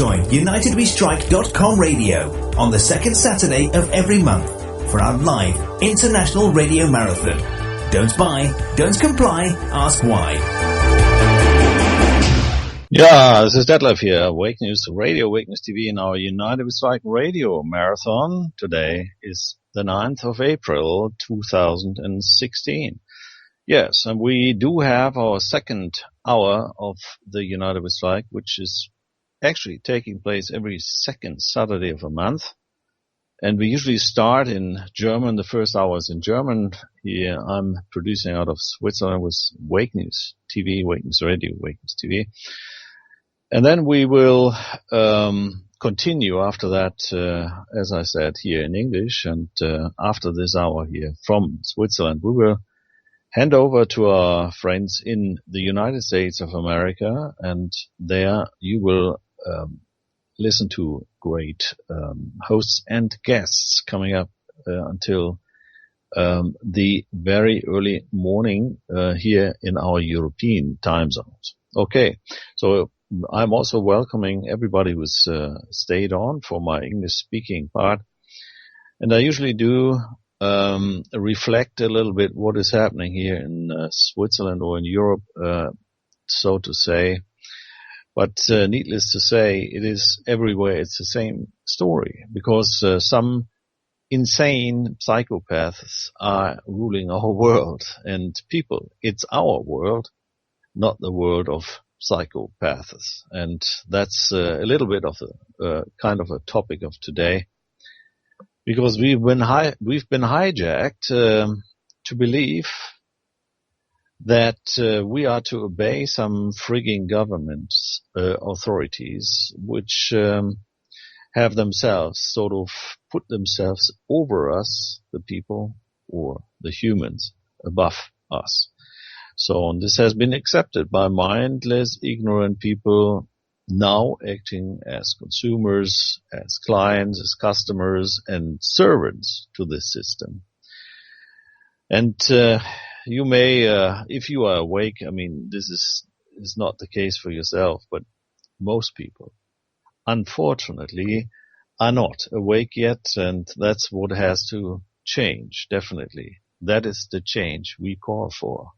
Join UNITEDWESTRIKE.com radio on the second Saturday of every month for our live international radio marathon. Don't buy, don't comply, ask why. Yeah, this is Detlef here, Wake News Radio, Wake News TV in our United We Strike radio marathon. Today is the 9th of April, 2016. Yes, and we do have our second hour of the United We Strike, which is actually taking place every second Saturday of a month. And we usually start in German. The first hour is in German. Here I'm producing out of Switzerland with Wake News TV, Wake News Radio, Wake News TV. And then we will continue after that, as I said, here in English. And after this hour here from Switzerland, we will hand over to our friends in the United States of America. And there you will listen to great hosts and guests coming up until the very early morning here in our European time zones. Okay, so I'm also welcoming everybody who's stayed on for my English-speaking part. And I usually do reflect a little bit what is happening here in Switzerland or in Europe, so to say. But needless to say, it is everywhere. It's the same story because some insane psychopaths are ruling our world. And people, it's our world, not the world of psychopaths. And that's a little bit of a kind of a topic of today, because we've been hijacked to believe that we are to obey some frigging government authorities which have themselves sort of put themselves over us, the people, or the humans above us. So this has been accepted by mindless, ignorant people now acting as consumers, as clients, as customers, and servants to this system. And you may, if you are awake, I mean, this is not the case for yourself, but most people, unfortunately, are not awake yet, and that's what has to change, definitely. That is the change we call for.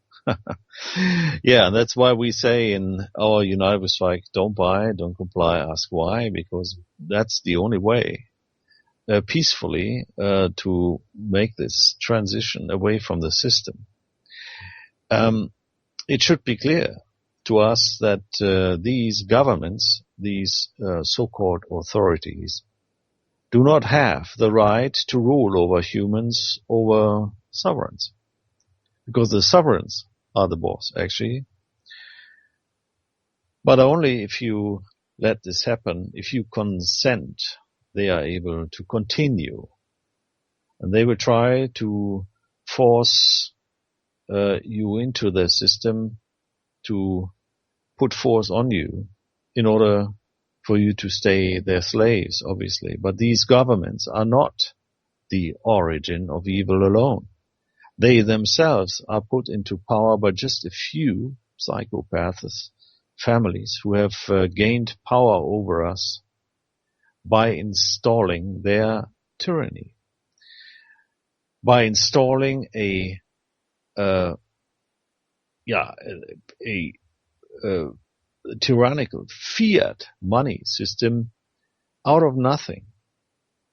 Yeah, that's why we say in our United We Strike, don't buy, don't comply, ask why, because that's the only way peacefully to make this transition away from the system. It should be clear to us that these governments, these so-called authorities, do not have the right to rule over humans, over sovereigns, because the sovereigns are the boss, actually. But only if you let this happen, if you consent, they are able to continue. And they will try to force you into the system, to put force on you in order for you to stay their slaves, obviously. But these governments are not the origin of evil alone. They themselves are put into power by just a few psychopaths, families who have gained power over us by installing their tyranny, by installing a tyrannical fiat money system out of nothing,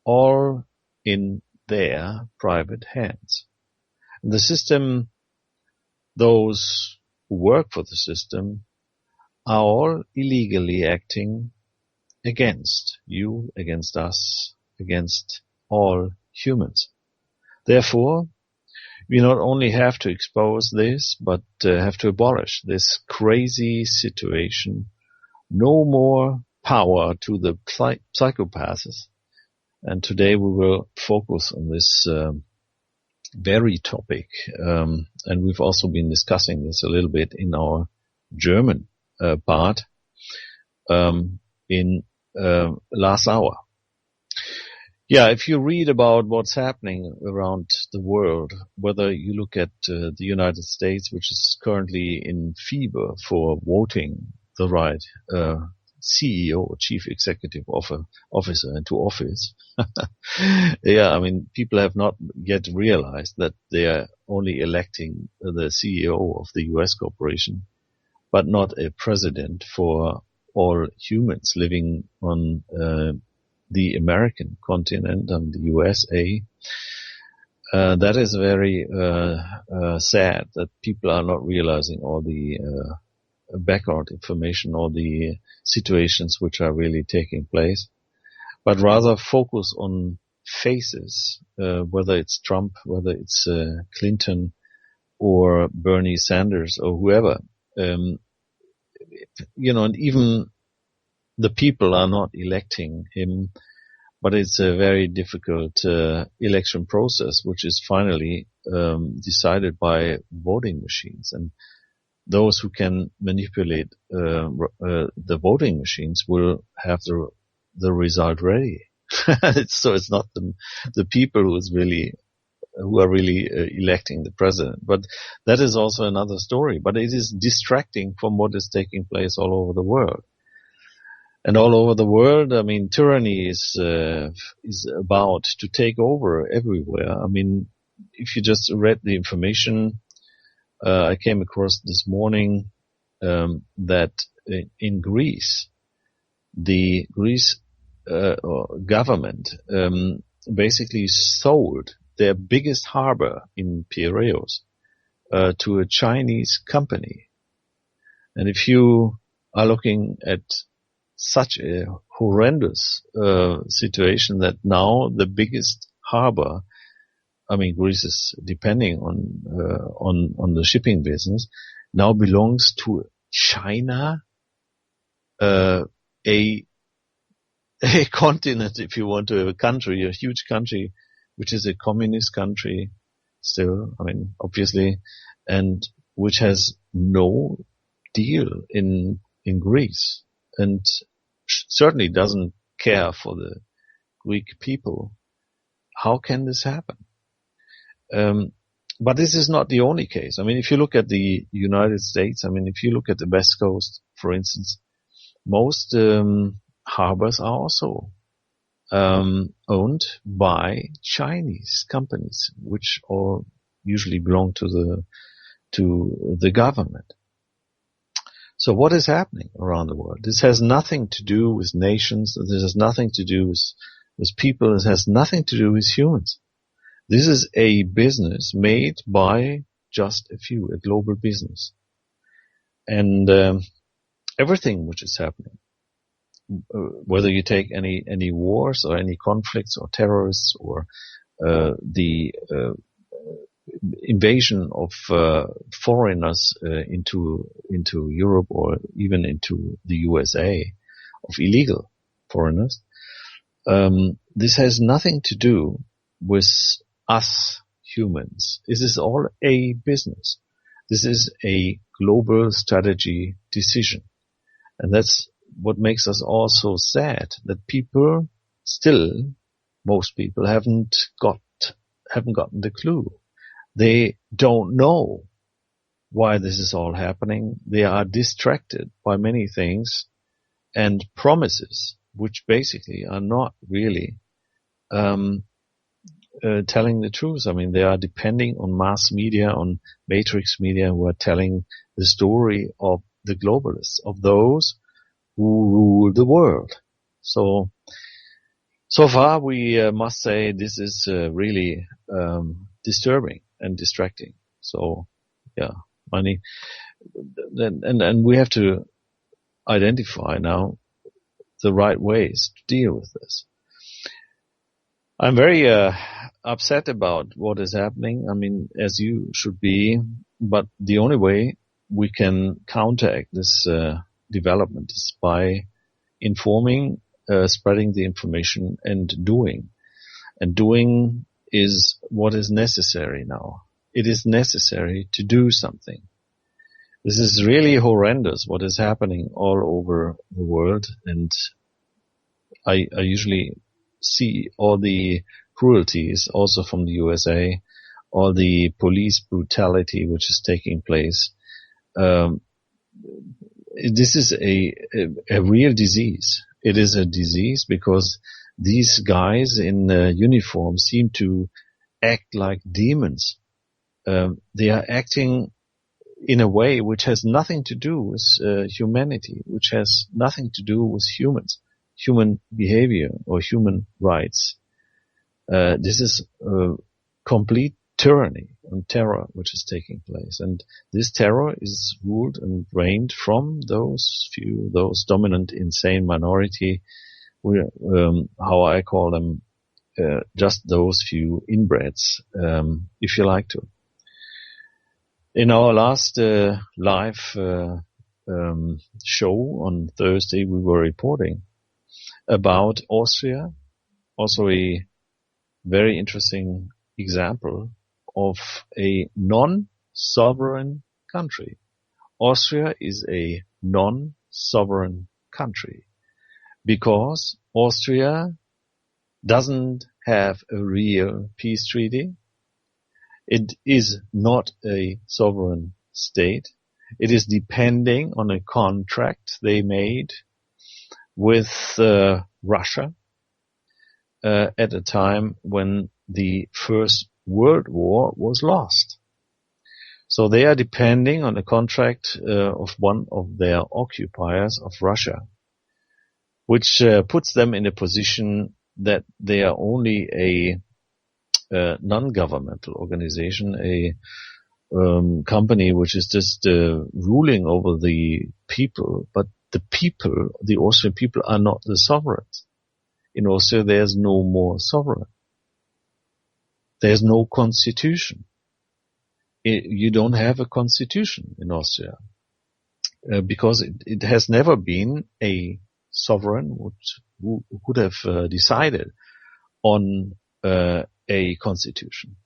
all in their private hands. The system, those who work for the system, are all illegally acting against you, against us, against all humans. Therefore, we not only have to expose this, but have to abolish this crazy situation. No more power to the psychopaths. And today we will focus on this very topic. And we've also been discussing this a little bit in our German part in last hour. Yeah, if you read about what's happening around the world, whether you look at the United States, which is currently in fever for voting the right CEO, Chief Executive Officer, into office. Yeah, I mean, people have not yet realized that they are only electing the CEO of the US corporation, but not a president for all humans living on the American continent, on the USA. That is very sad that people are not realizing all the background information or the situations which are really taking place, but rather focus on faces, whether it's Trump, whether it's Clinton or Bernie Sanders or whoever. And even the people are not electing him, but it's a very difficult election process, which is finally decided by voting machines. And those who can manipulate the voting machines will have the result ready. So it's not the people who are really electing the president. But that is also another story. But it is distracting from what is taking place all over the world. And all over the world, I mean, tyranny is about to take over everywhere. I mean, if you just read the information, I came across this morning that in Greece, the Greece government basically sold their biggest harbor in Piraeus to a Chinese company. And if you are looking at such a horrendous situation that now the biggest harbor, I mean, Greece is depending on the shipping business, now belongs to China, a continent, if you want to have a country, a huge country, which is a communist country still, I mean, obviously, and which has no deal in Greece, and certainly doesn't care for the Greek people. How can this happen? But this is not the only case. I mean, if you look at the United States, I mean, if you look at the West Coast, for instance, most harbors are also owned by Chinese companies, which are usually belong to the government. So what is happening around the world? This has nothing to do with nations. This has nothing to do with people. It has nothing to do with humans. This is a business made by just a few, a global business. And everything which is happening, whether you take any wars or any conflicts or terrorists or the invasion of foreigners into Europe or even into the USA, of illegal foreigners, this has nothing to do with us humans. This is all a business. This is a global strategy decision. And that's what makes us all so sad, that people still, most people haven't gotten the clue. They don't know why this is all happening. They are distracted by many things and promises, which basically are not really telling the truth. I mean, they are depending on mass media, on matrix media, who are telling the story of the globalists, of those who rule the world. So far we must say this is really disturbing and distracting. So, yeah, money, and we have to identify now the right ways to deal with this. I'm very upset about what is happening. I mean, as you should be, but the only way we can counteract this development is by informing, spreading the information, and doing. And doing is what is necessary now. It is necessary to do something. This is really horrendous what is happening all over the world, and I usually see all the cruelties also from the USA, all the police brutality which is taking place. this is a real disease. It is a disease because these guys in uniform seem to act like demons. They are acting in a way which has nothing to do with humanity, which has nothing to do with humans, human behavior or human rights. This is complete tyranny and terror which is taking place. And this terror is ruled and reigned from those few, those dominant insane minority, how I call them, just those few inbreds, if you like to. In our last live show on Thursday, we were reporting about Austria, also a very interesting example of a non-sovereign country. Austria is a non-sovereign country because Austria doesn't have a real peace treaty. It is not a sovereign state. It is depending on a contract they made with Russia at a time when the First World War was lost. So they are depending on a contract of one of their occupiers of Russia, which puts them in a position that they are only a non-governmental organization, a company which is just ruling over the people, but the people, the Austrian people, are not the sovereigns. In Austria, there's no more sovereign. There's no constitution. You don't have a constitution in Austria because it has never been a sovereign who could have decided on a constitution.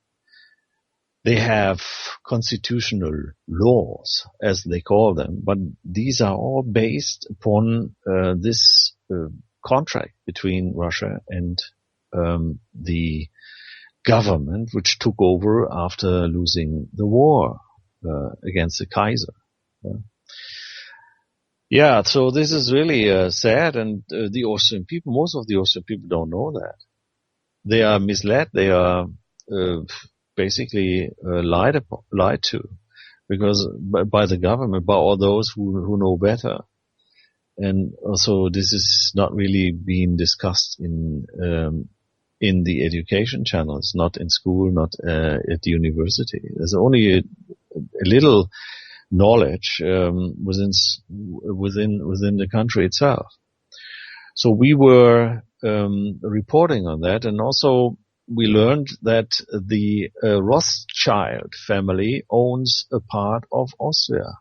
They have constitutional laws, as they call them, but these are all based upon this contract between Russia and the government, which took over after losing the war against the Kaiser. Yeah, so this is really sad, and the Austrian people, most of the Austrian people don't know that. They are misled. They are basically lied to, because by the government, by all those who know better. And also, this is not really being discussed in the education channels, not in school, not at the university. There's only a little knowledge within the country itself. So we were reporting on that, and also we learned that the Rothschild family owns a part of Austria.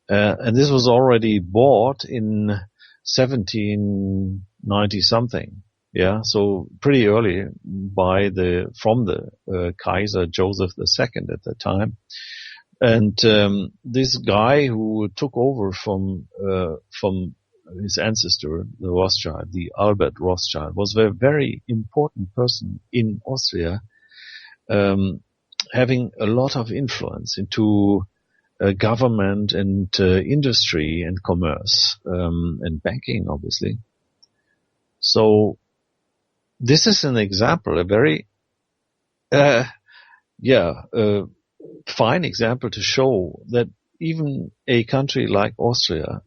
And this was already bought in 1790 something. Yeah, so pretty early from the Kaiser Joseph II at that time. And this guy who took over from his ancestor, the Rothschild, the Albert Rothschild, was a very important person in Austria, having a lot of influence into government and industry and commerce and banking, obviously. So this is an example, a very fine example to show that even a country like Austria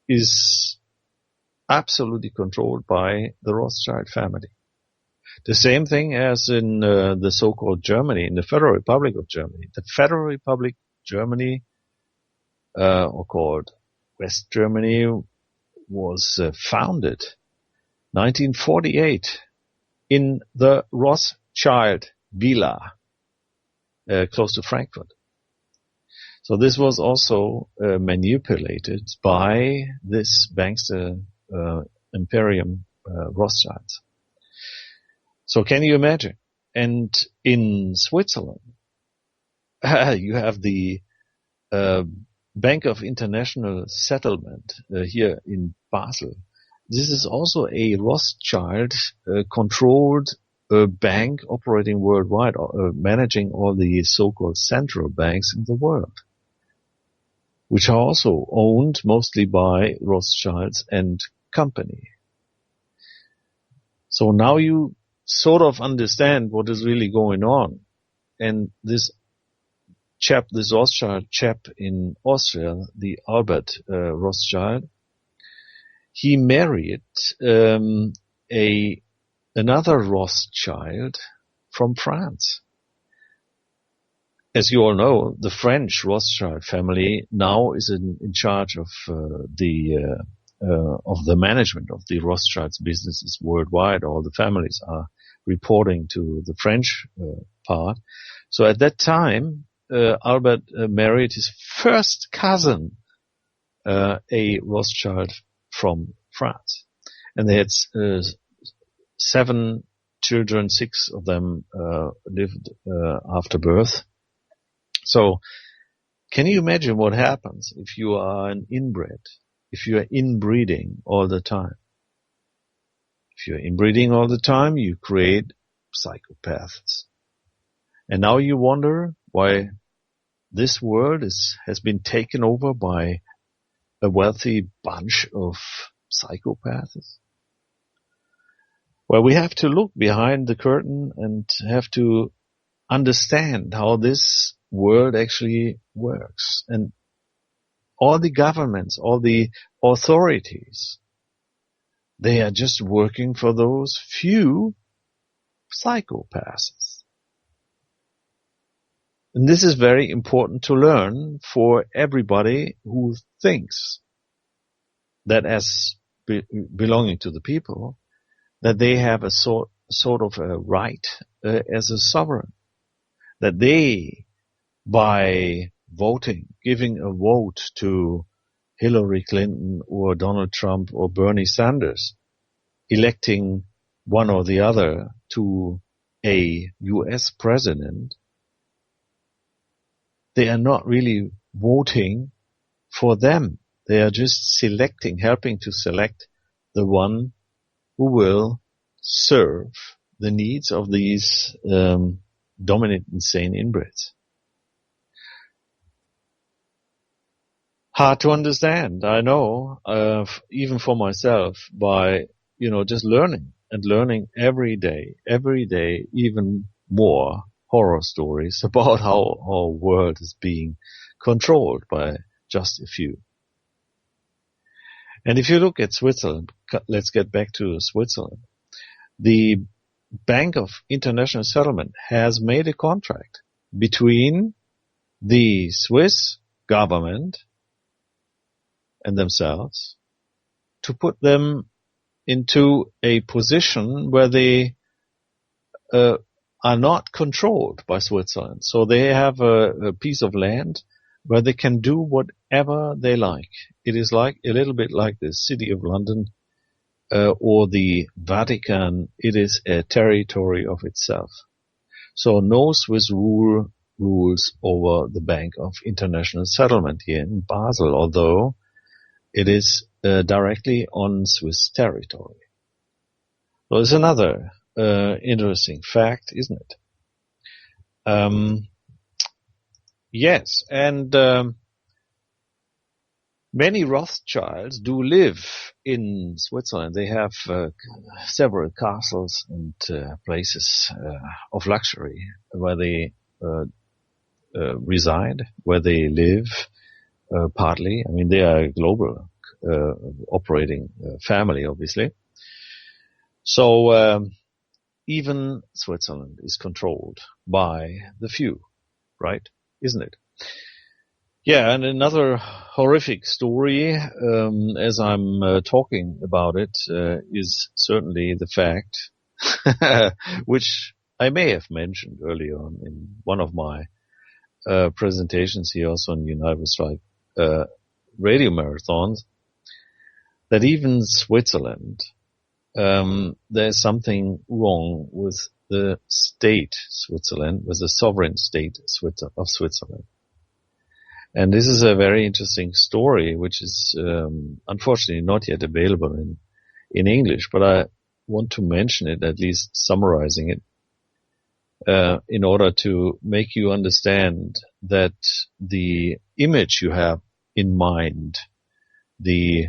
is absolutely controlled by the Rothschild family. The same thing as in the so-called Germany, in the Federal Republic of Germany. The Federal Republic Germany, or called West Germany, was founded 1948 in the Rothschild Villa, close to Frankfurt. So this was also manipulated by this bankster Imperium Rothschilds. So can you imagine? And in Switzerland, you have the Bank of International Settlement here in Basel. This is also a Rothschild-controlled bank operating worldwide, managing all the so-called central banks in the world, which are also owned mostly by Rothschilds and Company. So now you sort of understand what is really going on. And this Rothschild chap in Austria, the Albert Rothschild, he married another Rothschild from France. As you all know, the French Rothschild family now is in charge of the management of the Rothschilds businesses worldwide. All the families are reporting to the French part. So at that time, Albert married his first cousin, a Rothschild from France. And they had 7 children, 6 of them lived after birth. So can you imagine what happens if you are an inbred, if you are inbreeding all the time? If you're inbreeding all the time, you create psychopaths. And now you wonder why this world has been taken over by a wealthy bunch of psychopaths. Well, we have to look behind the curtain and have to understand how this world actually works. And all the governments, all the authorities, they are just working for those few psychopaths. And this is very important to learn for everybody who thinks that as belonging to the people, that they have a sort of a right as a sovereign. That they, by voting, giving a vote to Hillary Clinton or Donald Trump or Bernie Sanders, electing one or the other to a US president, they are not really voting for them. They are just selecting, helping to select the one who will serve the needs of these dominant, insane inbreds. Hard to understand, I know, even for myself, by, just learning every day, even more horror stories about how our world is being controlled by just a few. And if you look at Switzerland, let's get back to Switzerland. The Bank of International Settlement has made a contract between the Swiss government and themselves to put them into a position where they are not controlled by Switzerland. So they have a piece of land where they can do whatever they like. It is like a little bit like the City of London or the Vatican. It is a territory of itself. So no Swiss rules over the Bank of International Settlement here in Basel, although it is directly on Swiss territory. So it's another interesting fact, isn't it? Yes, and many Rothschilds do live in Switzerland. They have several castles and places of luxury where they reside, where they live partly. I mean, they are a global operating family, obviously. So even Switzerland is controlled by the few, right? Isn't it? Yeah, and another horrific story, as I'm talking about it, is certainly the fact, which I may have mentioned earlier on in one of my presentations here also on UNITEDWESTRIKE radio marathons, that even Switzerland, there's something wrong with the state Switzerland, with the sovereign state of Switzerland. And this is a very interesting story, which is unfortunately not yet available in English, but I want to mention it, at least summarizing it, in order to make you understand that the image you have in mind, the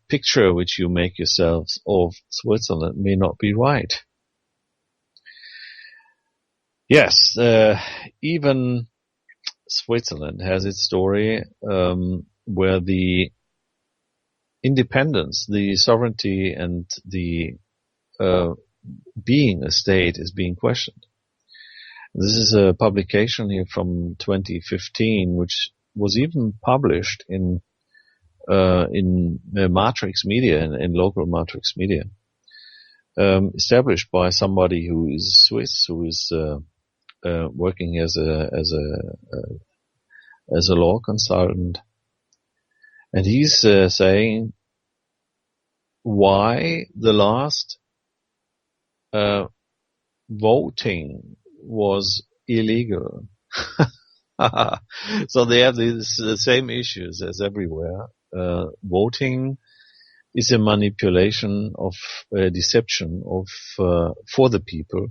picture which you make yourselves of Switzerland may not be right. Yes, even Switzerland has its story where the independence, the sovereignty, and the being a state is being questioned. This is a publication here from 2015, which was even published in Matrix Media, in local Matrix Media, established by somebody who is Swiss, who is working as a law consultant, and he's saying why the last voting was illegal. So they have the same issues as everywhere. Voting is a manipulation of deception of for the people,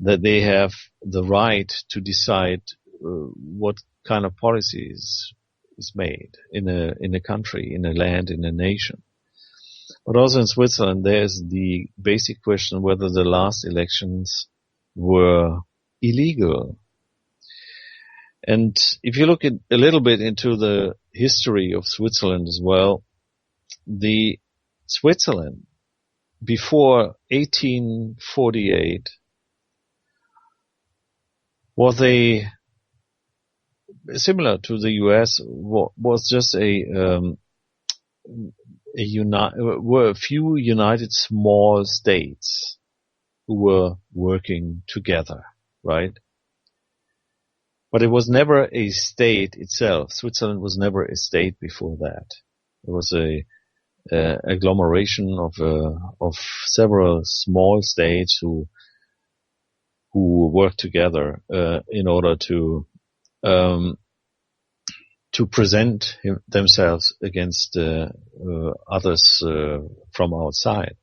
that they have the right to decide what kind of policies is made in a country, in a land, in a nation. But also in Switzerland, there's the basic question whether the last elections were illegal. And if you look a little bit into the history of Switzerland as well, the Switzerland before 1848 was similar to the US, was just were a few united small states who were working together, right? But it was never a state itself. Switzerland was never a state before that. It was a agglomeration of several small states who worked together in order to present themselves against others from outside.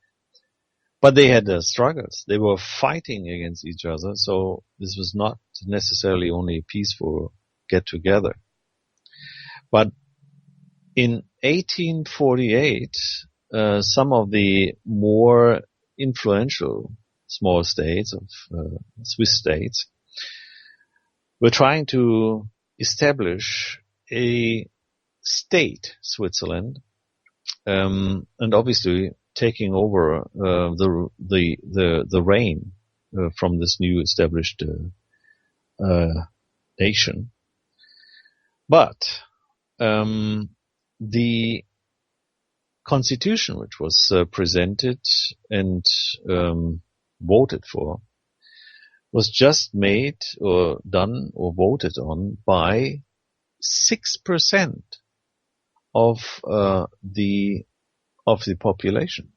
But they had their struggles. They were fighting against each other, so this was not necessarily only a peaceful get-together. But in 1848, some of the more influential small states, of Swiss states, were trying to establish a state, Switzerland, and obviously taking over the reign from this new established nation. But the constitution which was presented and voted for was just made or done or voted on by 6% of the population.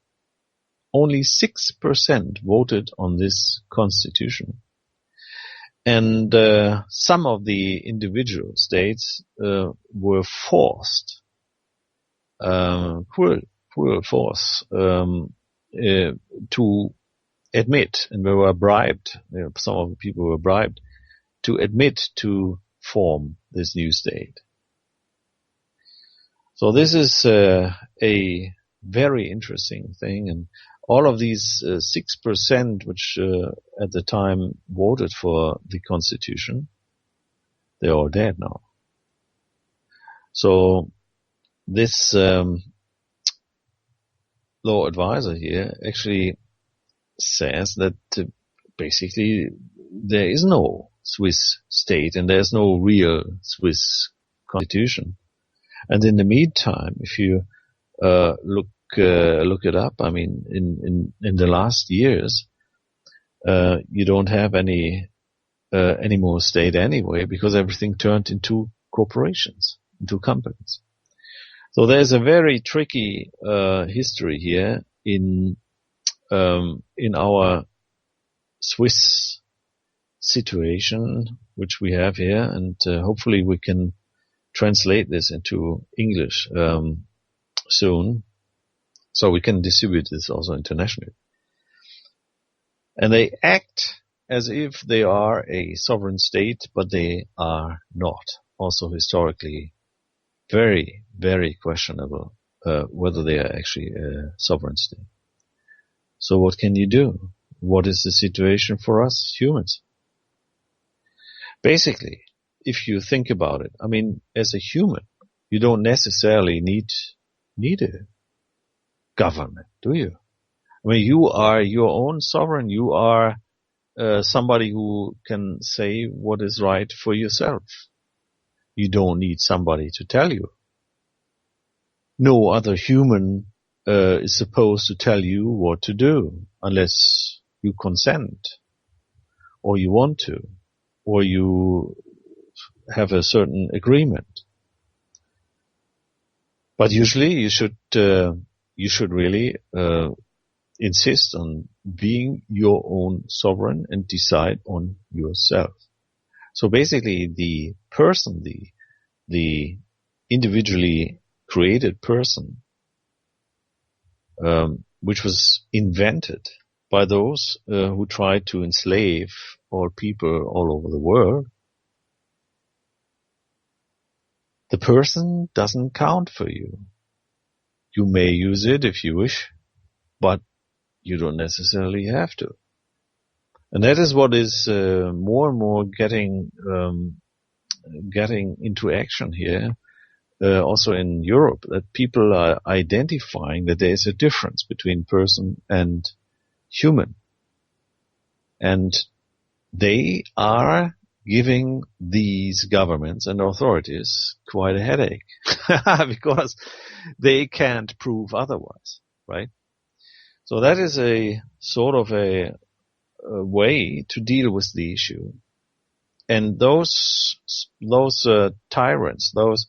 Only 6% voted on this constitution. And some of the individual states were forced, cruel force, to admit, and they were bribed, some of the people were bribed, to admit to form this new state. So this is a very interesting thing, and all of these 6% which at the time voted for the constitution, they're all dead now. So this law advisor here actually says that basically there is no Swiss state and there's no real Swiss constitution. And in the meantime, if you look it up, I mean, in the last years, you don't have any more state anyway, because everything turned into corporations, into companies. So there's a very tricky history here in our Swiss situation, which we have here, and hopefully we can translate this into English soon, so we can distribute this also internationally. And they act as if they are a sovereign state, but they are not, also historically very, very questionable whether they are actually a sovereign state. So what can you do? What is the situation for us humans? Basically, if you think about it, I mean, as a human, you don't necessarily need a government, do you? I mean, you are your own sovereign. You are somebody who can say what is right for yourself. You don't need somebody to tell you. No other human is supposed to tell you what to do unless you consent or you want to or you have a certain agreement. But usually you should really insist on being your own sovereign and decide on yourself. So basically the person, the individually created person, which was invented by those who tried to enslave all people all over the world, the person doesn't count for you. You may use it if you wish, but you don't necessarily have to. And that is what is more and more getting into action here, also in Europe, that people are identifying that there is a difference between person and human. And they are giving these governments and authorities quite a headache because they can't prove otherwise, right? So that is a sort of a way to deal with the issue. And those tyrants, those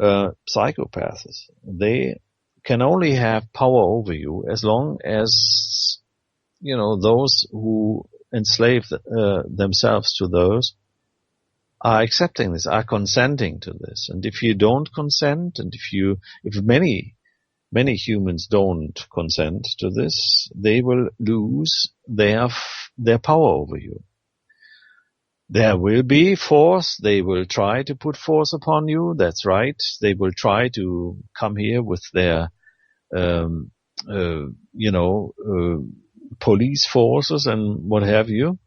psychopaths, they can only have power over you as long as, you know, those who enslave themselves to those are accepting this, are consenting to this. And if you don't consent, and if many humans don't consent to this, they will lose their power over you. There will be force. They will try to put force upon you. That's right. They will try to come here with their, police forces and what have you.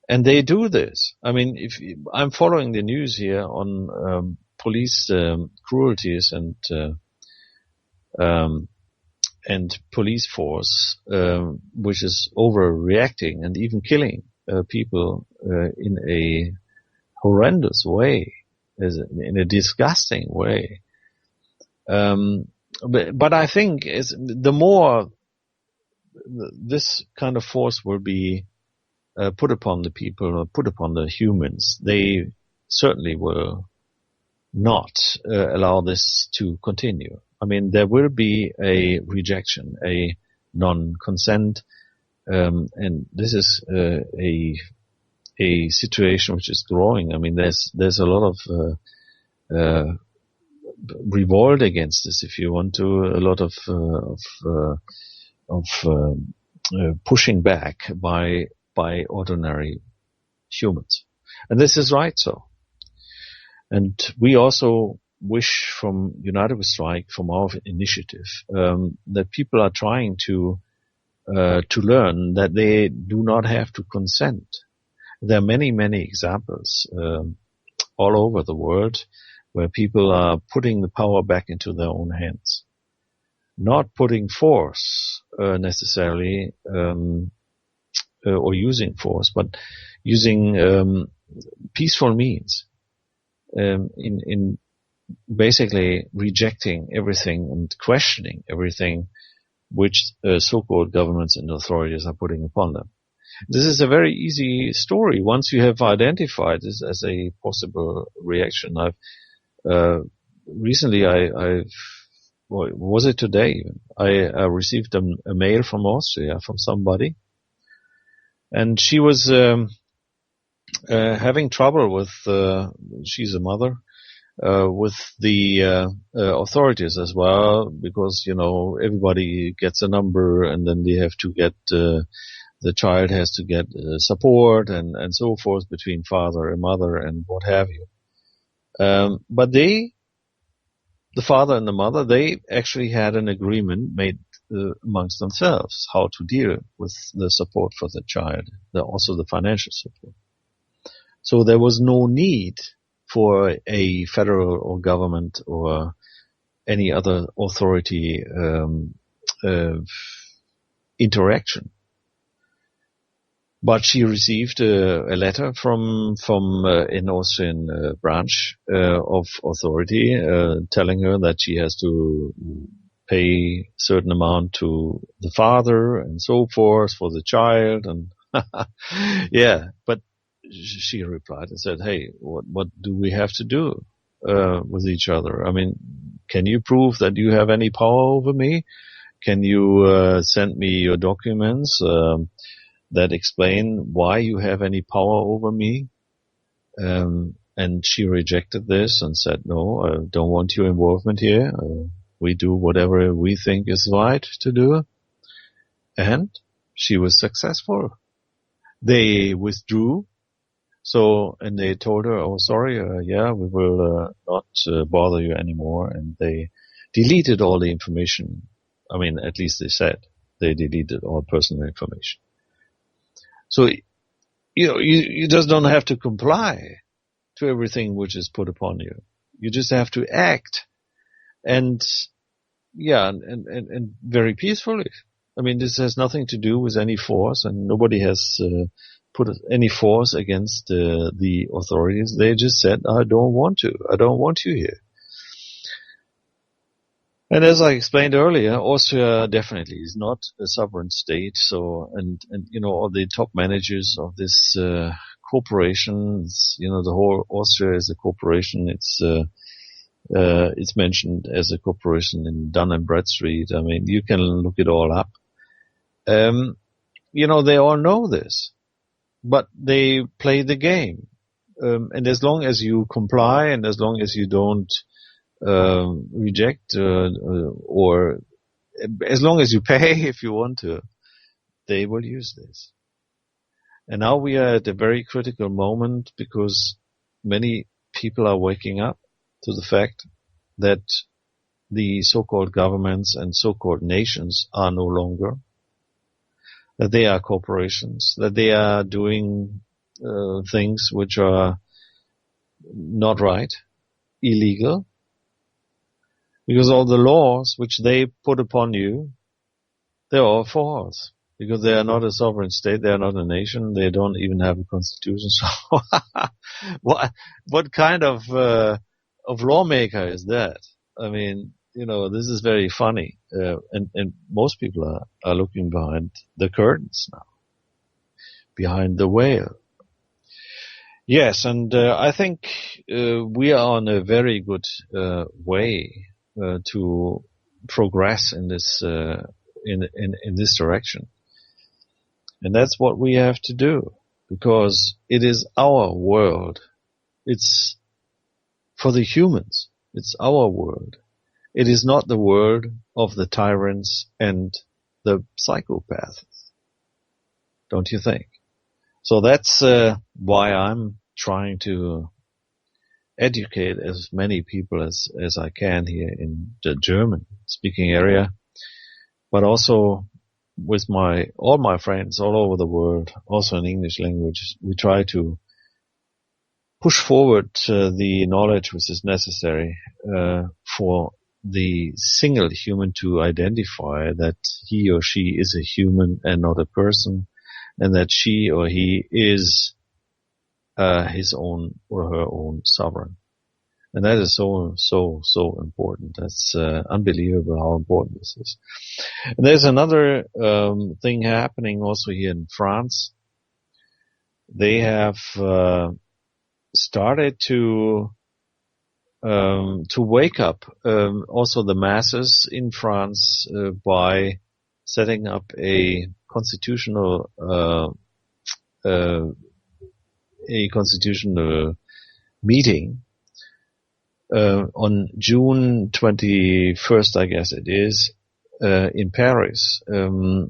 And they do this. I mean, if I'm following the news here on police cruelties and police force, which is overreacting and even killing people in a horrendous way, in a disgusting way. But I think the more this kind of force will be put upon the people, or put upon the humans, they certainly will not allow this to continue. I mean, there will be a rejection, a non-consent, and this is a situation which is growing. I mean, there's a lot of revolt against this, if you want to, a lot of pushing back by ordinary humans, and this is right. So, and we also wish from UNITEDWESTRIKE, from our initiative, that people are trying to learn that they do not have to consent. There are many examples all over the world where people are putting the power back into their own hands, not putting force necessarily, or using force, but using peaceful means, in basically rejecting everything and questioning everything which so-called governments and authorities are putting upon them. This is a very easy story. Once you have identified this as a possible reaction, recently was it today even? I received a mail from Austria from somebody, and she was having trouble with. She's a mother. With the authorities as well, because, you know, everybody gets a number, and then they have to get the child has to get support and so forth between father and mother and what have you. But the father and the mother, they actually had an agreement made amongst themselves how to deal with the support for the child, also the financial support. So there was no need for a federal or government or any other authority interaction. But she received a letter from an Austrian branch of authority telling her that she has to pay a certain amount to the father and so forth for the child. And yeah, but she replied and said, hey, what do we have to do with each other? I mean, can you prove that you have any power over me? Can you send me your documents that explain why you have any power over me? And she rejected this and said, no, I don't want your involvement here. We do whatever we think is right to do. And she was successful. They withdrew. So, and they told her, oh, sorry, yeah, we will not bother you anymore. And they deleted all the information. I mean, at least they said they deleted all personal information. So, you just don't have to comply to everything which is put upon you. You just have to act. And, yeah, and very peacefully. I mean, this has nothing to do with any force, and nobody has put any force against the authorities. They just said, I don't want you here. And as I explained earlier, Austria definitely is not a sovereign state. So, and all the top managers of this corporation, the whole Austria is a corporation. It's mentioned as a corporation in Dun & Bradstreet. I mean, you can look it all up. They all know this, but they play the game. And as long as you comply and as long as you don't reject or as long as you pay if you want to, they will use this. And now we are at a very critical moment because many people are waking up to the fact that the so-called governments and so-called nations are no longer, that they are corporations, that they are doing things which are not right, illegal, because all the laws which they put upon you, they're all false. Because they are not a sovereign state, they are not a nation, they don't even have a constitution. So, what kind of lawmaker is that? I mean, this is very funny. And most people are looking behind the curtains now, behind the veil. Yes, and I think we are on a very good way to progress in this in this direction. And that's what we have to do, because it is our world. It's for the humans. It's our world. It is not the world of the tyrants and the psychopaths. Don't you think? So that's why I'm trying to educate as many people as I can here in the German-speaking area, but also with all my friends all over the world, also in English language. We try to push forward the knowledge which is necessary for the single human to identify that he or she is a human and not a person, and that she or he is his own or her own sovereign. And that is so important. That's unbelievable how important this is. And there's another thing happening also here in France. They have started to wake up also the masses in France by setting up a constitutional meeting on June 21st, I guess it is, in Paris,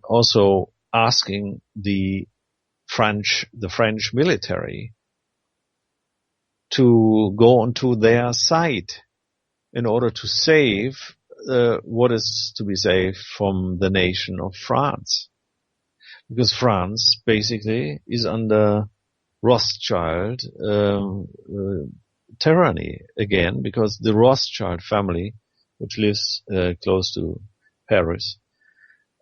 also asking the French military to go onto their site in order to save what is to be saved from the nation of France. Because France basically is under Rothschild tyranny again, because the Rothschild family, which lives close to Paris,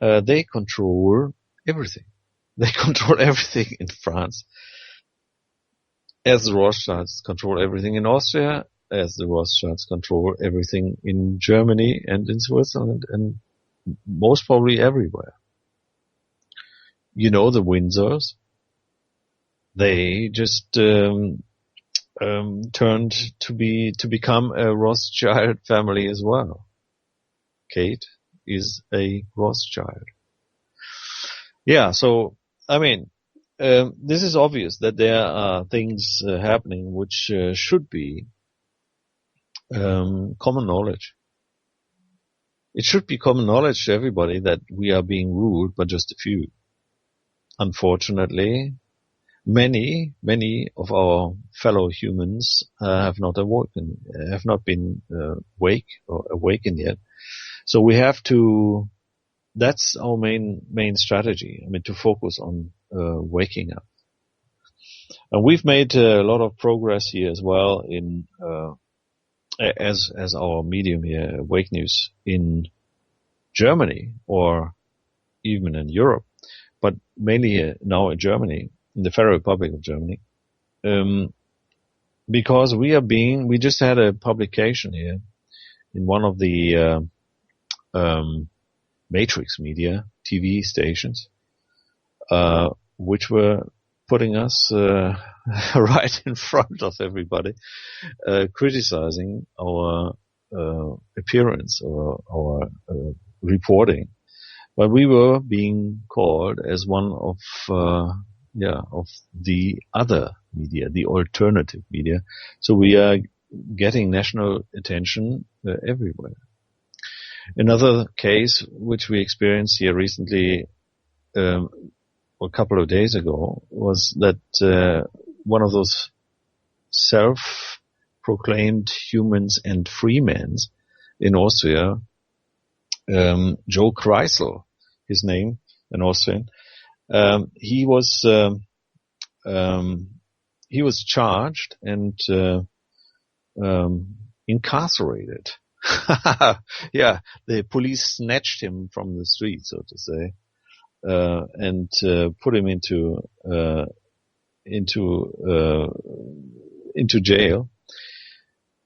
they control everything. They control everything in France, as the Rothschilds control everything in Austria, as the Rothschilds control everything in Germany and in Switzerland, and most probably everywhere. You know, the Windsors, they just turned to become a Rothschild family as well. Kate is a Rothschild. Yeah, so I mean, this is obvious that there are things happening which should be common knowledge. It should be common knowledge to everybody that we are being ruled by just a few. Unfortunately, many of our fellow humans have not been awakened yet. So we have to. That's our main strategy. I mean, to focus on waking up. And we've made a lot of progress here as well in as our medium here, Wake News, in Germany or even in Europe, but mainly now in Germany, in the Federal Republic of Germany, because we just had a publication here in one of the Matrix Media TV stations, which were putting us right in front of everybody, criticizing our appearance or our reporting. But we were being called as one of the other media, the alternative media. So we are getting national attention everywhere. Another case which we experienced here recently, a couple of days ago, was that one of those self-proclaimed humans and freemen in Austria, Joe Kreisel, his name, an Austrian, he was charged and incarcerated. Yeah, the police snatched him from the street, so to say, and put him into jail.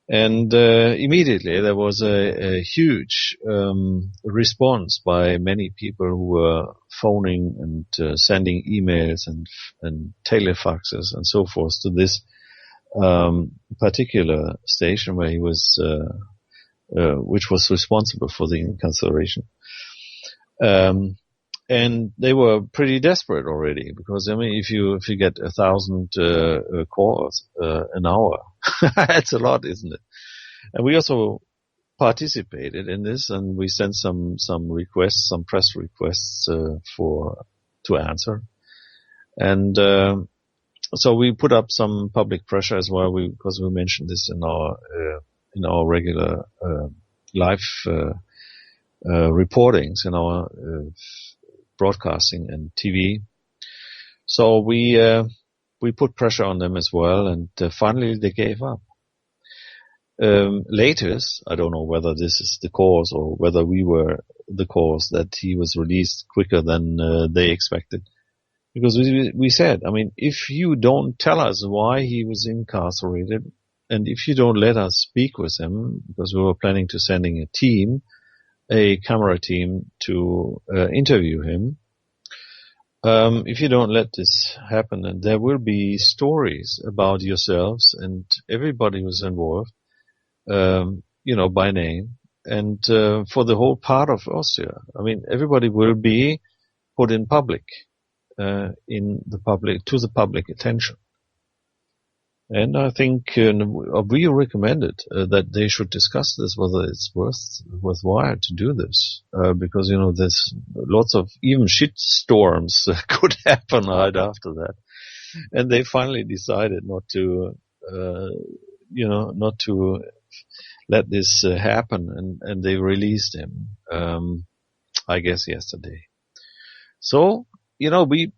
And immediately there was a huge response by many people who were phoning and sending emails and telefaxes and so forth to this particular station where he was, which was responsible for the incarceration. And they were pretty desperate already, because I mean, if you get 1,000 calls an hour, that's a lot, isn't it? And we also participated in this, and we sent some requests, some press requests to answer, and so we put up some public pressure as well, because we mentioned this in our regular live reportings, in our broadcasting and TV. So we put pressure on them as well, and finally they gave up. Latest, I don't know whether this is the cause or whether we were the cause that he was released quicker than they expected. Because we said, I mean, if you don't tell us why he was incarcerated, and if you don't let us speak with him, because we were planning to sending a camera team to interview him, if you don't let this happen, and there will be stories about yourselves and everybody who's involved, by name, and for the whole part of Austria. I mean, everybody will be put in public, to the public attention. And I think we recommended that they should discuss this, whether it's worthwhile to do this, because there's lots of even shit storms could happen right after that, and they finally decided not to not to let this happen, and they released him, I guess yesterday. So, we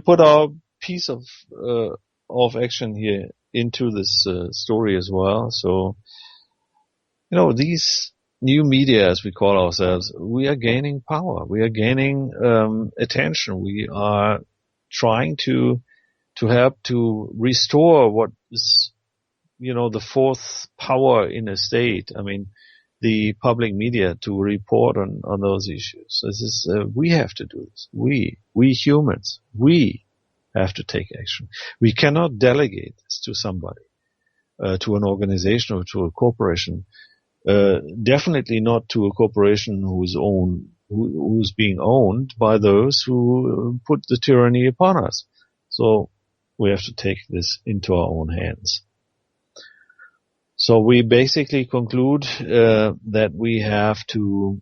put our piece of action here into this story as well. So, these new media, as we call ourselves, we are gaining power. We are gaining attention. We are trying to help to restore what is, the fourth power in a state. I mean, the public media, to report on those issues. This is, we have to do this. We humans, we have to take action. We cannot delegate this to somebody, to an organization or to a corporation. Definitely not to a corporation who's being owned by those who put the tyranny upon us. So we have to take this into our own hands. So we basically conclude that we have to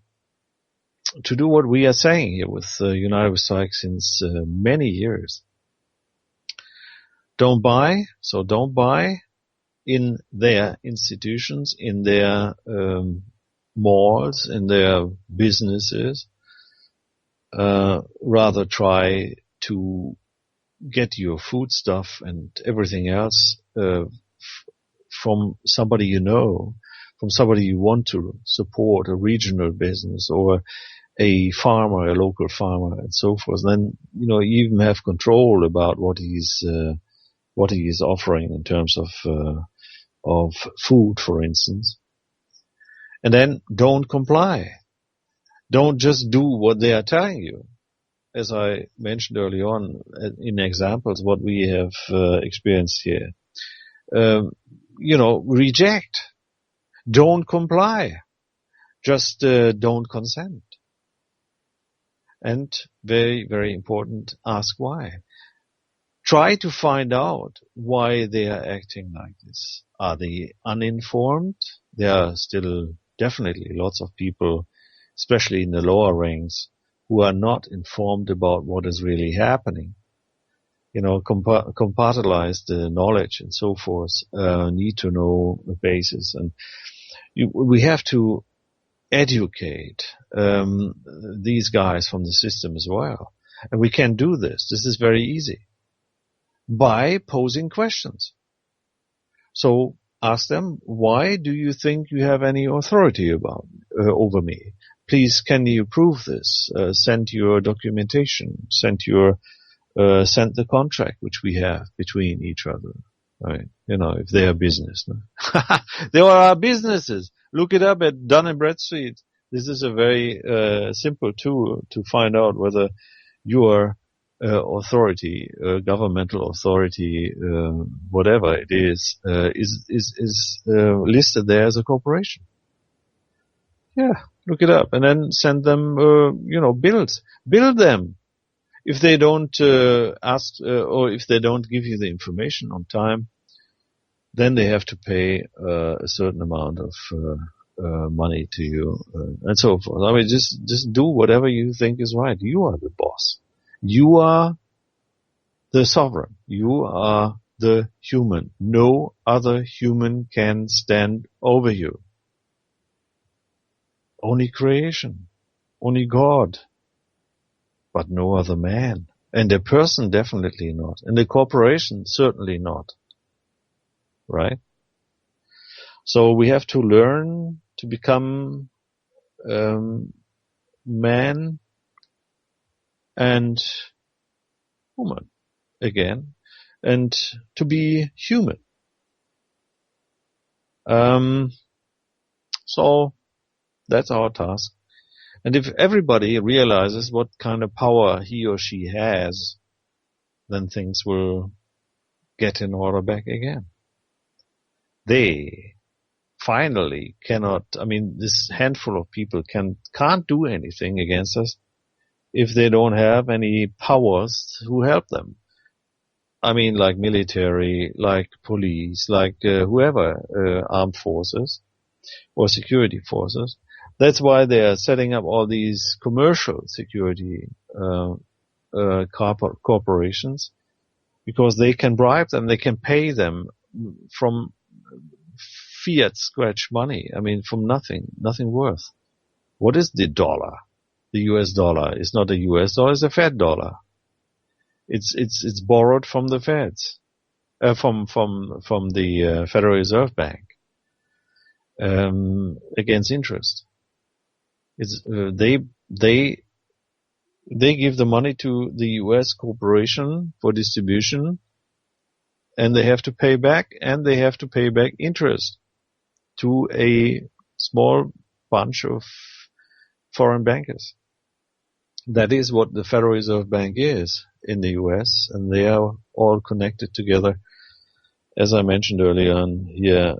do what we are saying here with UNITEDWESTRIKE since many years. Don't buy in their institutions, in their malls, in their businesses. Rather try to get your food stuff and everything else from somebody from somebody you want to support, a regional business or a farmer, a local farmer, and so forth. Then, you even have control about what he is offering in terms of food, for instance. And then don't comply. Don't just do what they are telling you. As I mentioned early on in examples, what we have experienced here. Reject. Don't comply. Just don't consent. And very, very important, ask why. Try to find out why they are acting like this. Are they uninformed? There are still definitely lots of people, especially in the lower ranks, who are not informed about what is really happening. Compartmentalized knowledge and so forth, need to know the basis. And we have to educate these guys from the system as well. And we can do this. This is very easy. By posing questions. So ask them, why do you think you have any authority over me? Please, can you prove this? Send your documentation. Send the contract which we have between each other. Right? If they are business. No? There are businesses. Look it up at Dun & Bradstreet. This is a very simple tool to find out whether your authority, governmental authority, whatever it is listed there as a corporation. Yeah, look it up and then send them, bills. Bill them. If they don't ask or if they don't give you the information on time, then they have to pay a certain amount of money to you and so forth. I mean, just do whatever you think is right. You are the boss. You are the sovereign. You are the human. No other human can stand over you. Only creation. Only God. But no other man. And a person definitely not. And a corporation certainly not. Right? So we have to learn to become man and woman again, and to be human. So that's our task. And if everybody realizes what kind of power he or she has, then things will get in order back again. They finally this handful of people can't do anything against us if they don't have any powers who help them. I mean, like military, like police, like whoever, armed forces or security forces. That's why they are setting up all these commercial security corporations, because they can bribe them, they can pay them from fiat scratch money. I mean, from nothing worth. What is the dollar? The US dollar is not a US dollar, it's a Fed dollar. It's borrowed from the Feds, from the Federal Reserve Bank, against interest. It's, they give the money to the US corporation for distribution, and they have to pay back interest to a small bunch of foreign bankers. That is what the Federal Reserve Bank is in the US, and they are all connected together, as I mentioned earlier on here,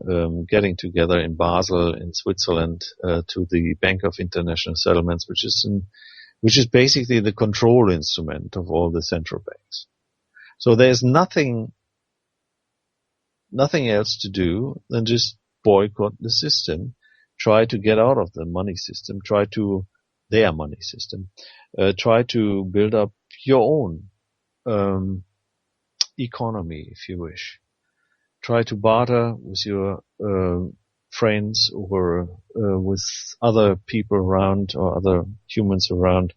getting together in Basel, in Switzerland, to the Bank of International Settlements, which is basically the control instrument of all the central banks. So there's nothing else to do than just boycott the system, try to get out of the money system, their money system, try to build up your own economy, if you wish. Try to barter with your friends or with other people around or other humans around.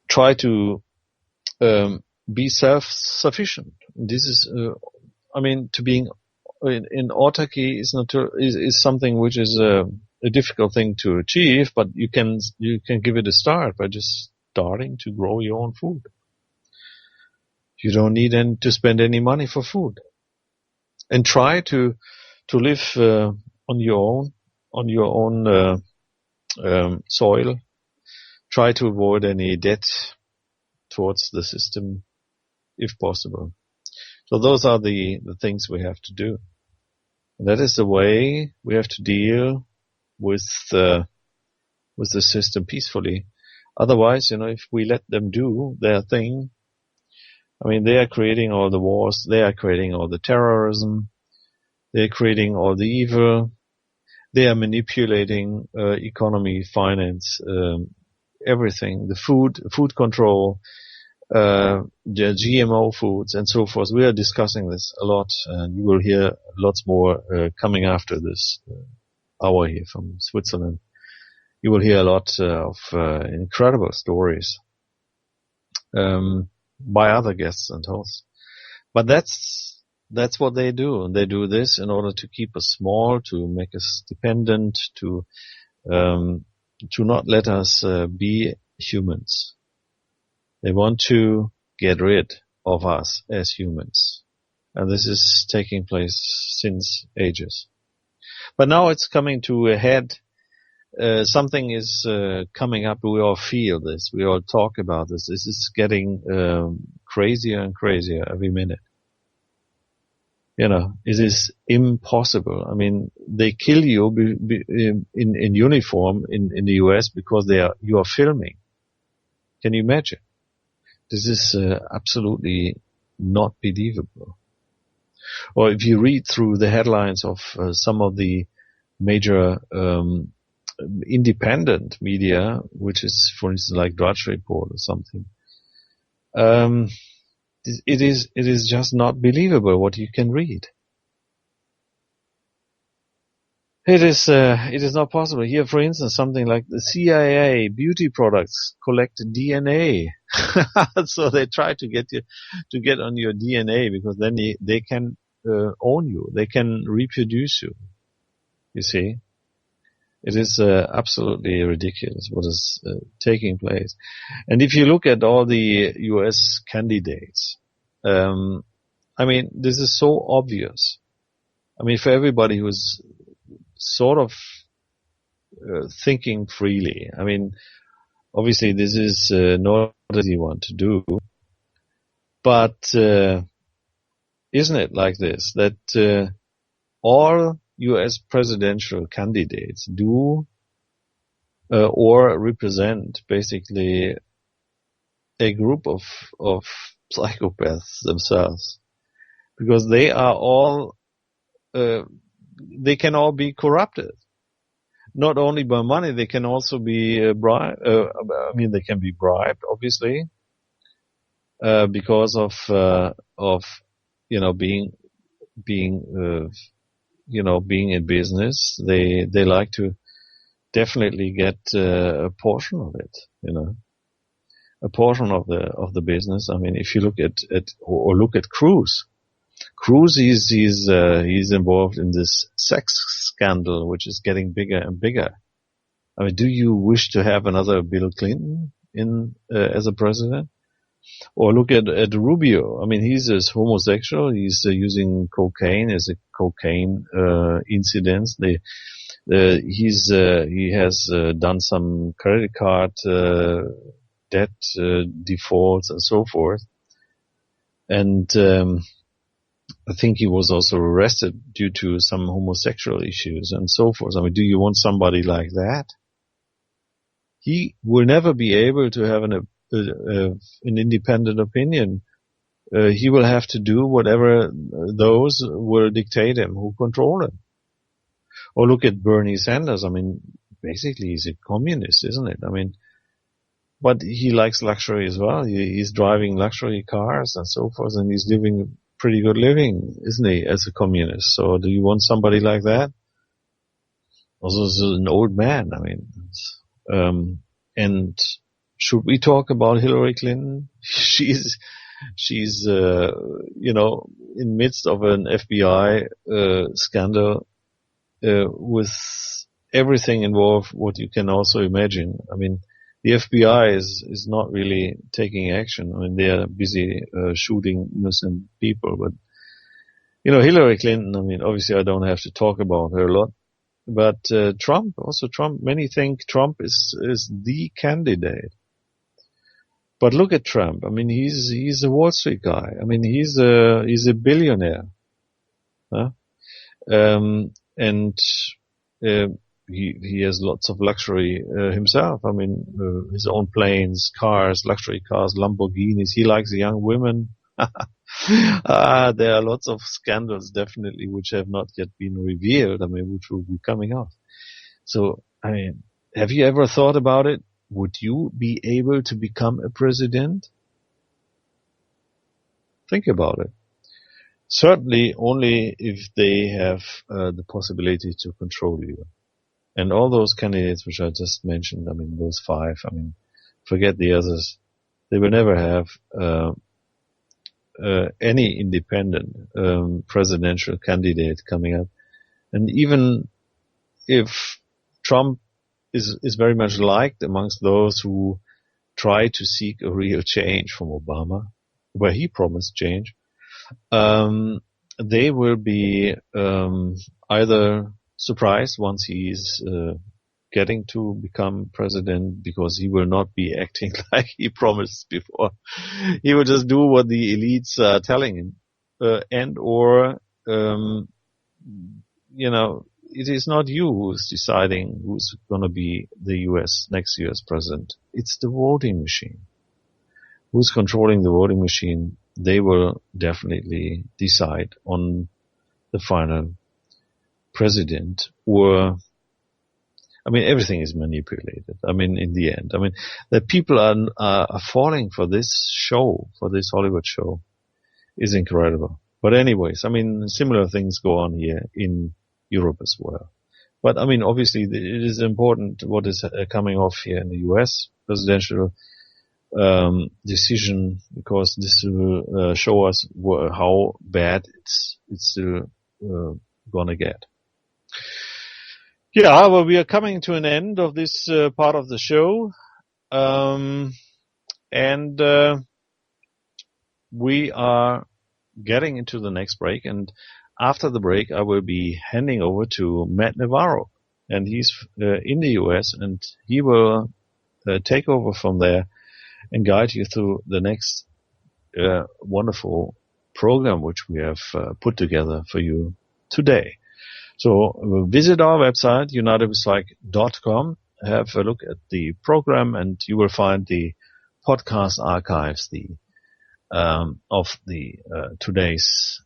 Try to be self-sufficient. This is, to being in autarky is something which is a difficult thing to achieve, but you can give it a start by just starting to grow your own food. You don't need to spend any money for food, and try to live on your own soil. Try to avoid any debt towards the system, if possible. So those are the things we have to do. And that is the way we have to deal with the system peacefully. Otherwise, if we let them do their thing, they are creating all the wars, they are creating all the terrorism, they're creating all the evil, they are manipulating economy, finance, everything, the food control, the GMO foods and so forth. We are discussing this a lot, and you will hear lots more coming after this hour here from Switzerland. You will hear a lot of incredible stories by other guests and hosts. But that's what they do, and they do this in order to keep us small, to make us dependent, to not let us be humans. They want to get rid of us as humans. And this is taking place since ages. But now it's coming to a head. Something is coming up. We all feel this. We all talk about this. This is getting crazier and crazier every minute. It is impossible. They kill you in uniform in the US because you are filming. Can you imagine? This is absolutely not believable. Or if you read through the headlines of some of the major independent media, which is, for instance, like Drudge Report or something, it is just not believable what you can read. It is not possible. Here, for instance, something like the CIA beauty products collect DNA. So they try to get on your DNA, because then they can own you. They can reproduce you. You see? It is absolutely ridiculous what is taking place. And if you look at all the US candidates, this is so obvious. For everybody who's sort of thinking freely. Obviously this is not an easy one to do, but isn't it like this, that all US presidential candidates do or represent basically a group of psychopaths themselves, because they are all they can all be corrupted. Not only by money, they can also be bribed. They can be bribed, obviously, because of being being in business, they like to definitely get a portion of it, a portion of the business. I mean, if you look at Cruz, he's involved in this sex scandal, which is getting bigger and bigger. I mean, do you wish to have another Bill Clinton as a president? Or look at Rubio. I mean, he's a homosexual. He's using cocaine as a cocaine incident. He has done some credit card debt defaults and so forth. And I think he was also arrested due to some homosexual issues and so forth. I mean, do you want somebody like that? He will never be able to have an independent opinion. He will have to do whatever those will dictate him, who control him. Or look at Bernie Sanders. I mean, basically he's a communist, isn't it? I mean, but he likes luxury as well. He's driving luxury cars and so forth, and he's living a pretty good living, isn't he, as a communist? So do you want somebody like that? Also, he's an old man. I mean, and should we talk about Hillary Clinton? She's in midst of an FBI scandal with everything involved, what you can also imagine. I mean, the FBI is not really taking action. I mean, they are busy shooting innocent people. But, Hillary Clinton, I mean, obviously I don't have to talk about her a lot. But Trump, many think Trump is the candidate. But look at Trump. I mean, he's a Wall Street guy. I mean, he's a billionaire. Huh? He has lots of luxury himself. I mean, his own planes, cars, luxury cars, Lamborghinis. He likes young women. There are lots of scandals, definitely, which have not yet been revealed. I mean, which will be coming out. So, I mean, have you ever thought about it? Would you be able to become a president? Think about it. Certainly only if they have the possibility to control you. And all those candidates which I just mentioned, I mean, those 5, I mean, forget the others. They will never have any independent presidential candidate coming up. And even if Trump is very much liked amongst those who try to seek a real change from Obama, where he promised change, they will be either surprised once he's getting to become president, because he will not be acting like he promised before. He will just do what the elites are telling him, it is not you who's deciding who's going to be the next U.S. president. It's the voting machine. Who's controlling the voting machine? They will definitely decide on the final president. Everything is manipulated. I mean, in the end, the people are falling for this show, for this Hollywood show, is incredible. But anyways, similar things go on here in Europe as well. But obviously it is important what is coming off here in the US presidential decision, because this will show us how bad it's still gonna get. Yeah, well, we are coming to an end of this part of the show, and we are getting into the next break, and after the break, I will be handing over to Matt Navarro, and he's in the US, and he will take over from there and guide you through the next wonderful program which we have put together for you today. So visit our website, UNITEDWESTRIKE.com, have a look at the program, and you will find the podcast archives of today's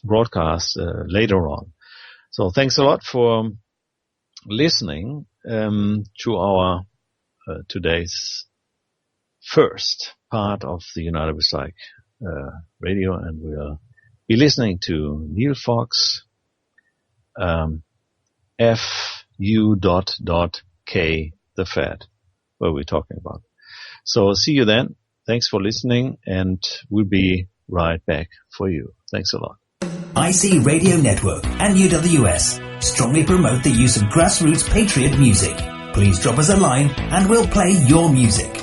broadcast later on. So thanks a lot for listening to our today's first part of the United We Strike radio, and we'll Be listening to Neil Fox, FU.K, the Fed, where we're talking about. So see you then. Thanks for listening, and we'll be right back for you. Thanks a lot. IC Radio Network and UWS strongly promote the use of grassroots patriot music. Please drop us a line and we'll play your music.